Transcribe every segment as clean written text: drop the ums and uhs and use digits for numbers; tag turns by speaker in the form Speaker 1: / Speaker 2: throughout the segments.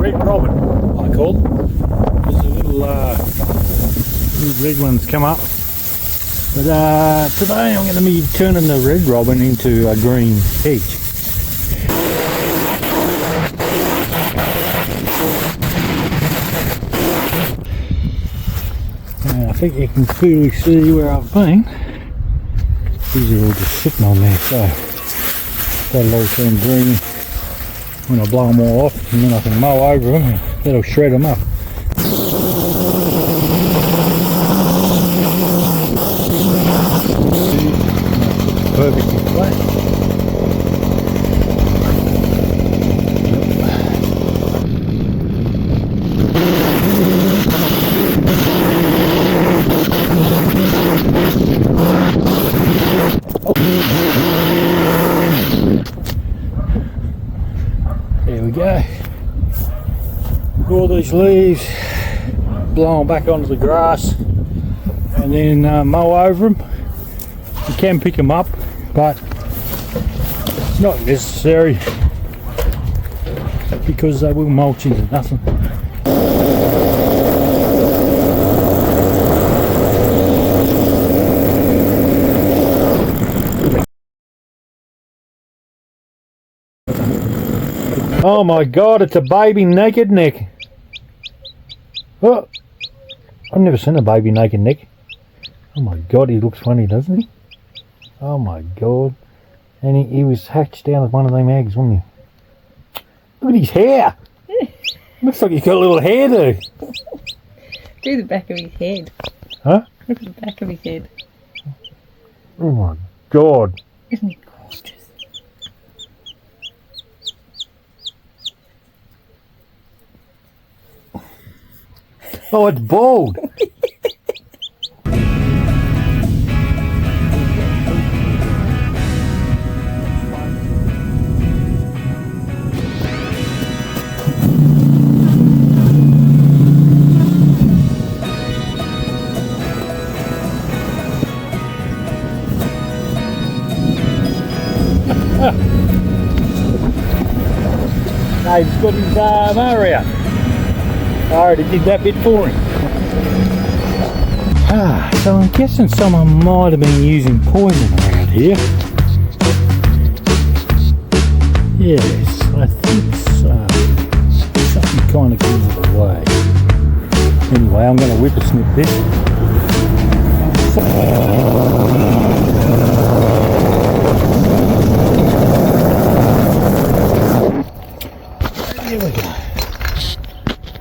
Speaker 1: red robin, I call them. There's a little red ones come up. But today I'm going to be turning the red robin into a green hedge. I think you can clearly see where I've been. These are all just sitting on there, so that'll all turn green when I blow them all off, and then I can mow over them and that'll shred them up. Perfectly flat. There we go. All these leaves, blow them back onto the grass, and then mow over them. You can pick them up, but it's not necessary because they will mulch into nothing. Oh my god, it's a baby naked neck. Oh, I've never seen a baby naked neck. Oh my god, he looks funny, doesn't he? Oh my god. And he was hatched out of one of them eggs, wasn't he? Look at his hair. Looks like he's got a little hairdo.
Speaker 2: Do the back of his head.
Speaker 1: Huh?
Speaker 2: Look at the back of his head.
Speaker 1: Oh my god.
Speaker 2: Isn't he gorgeous?
Speaker 1: Oh, it's bald. Dave's got his mower out. I already did that bit for him. So I'm guessing someone might have been using poison around here. Yes, I think so. Something kind of gives it away. Anyway, I'm going to whippersnip this. There we go.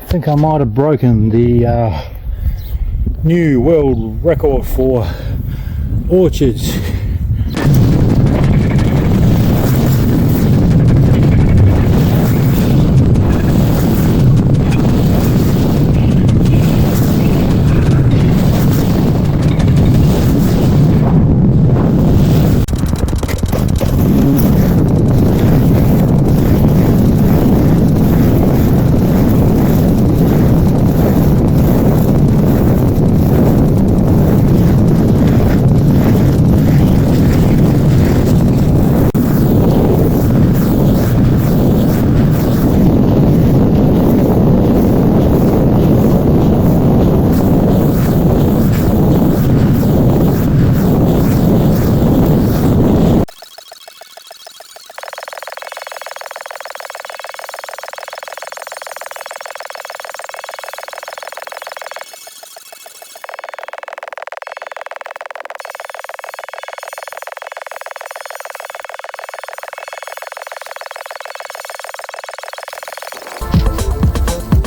Speaker 1: I think I might have broken the new world record for orchards.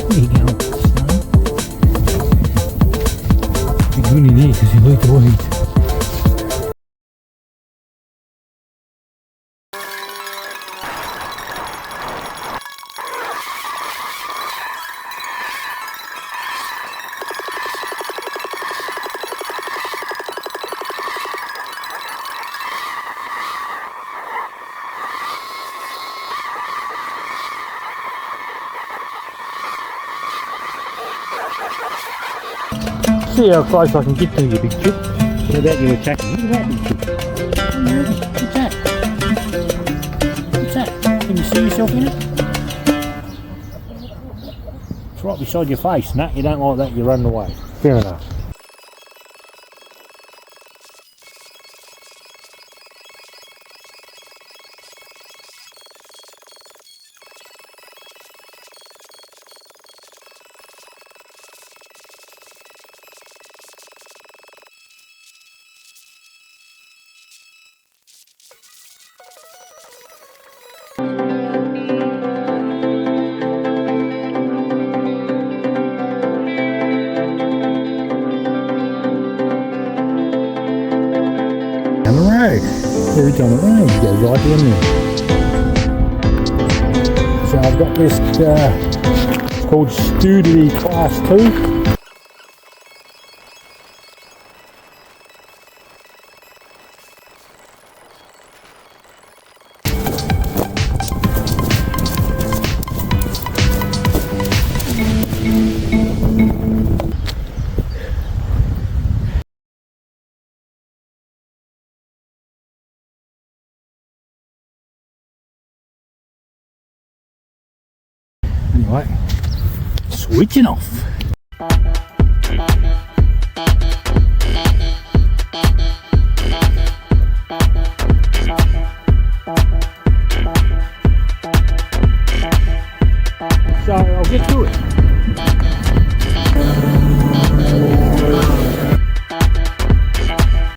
Speaker 1: There you go, snow. You're good in there because you like the weeds. See how close I can get to you, big chip, without you attacking. Look at that, big chip. What's that? What's that? Can you see yourself in it?
Speaker 3: It's right beside your face, Nat. You don't like that, you run away.
Speaker 1: Fair enough. Down the road. Every time it rains, it goes right in there. So I've got this, it's called Studity Class 2. Anyway, switching off. So I'll get to it.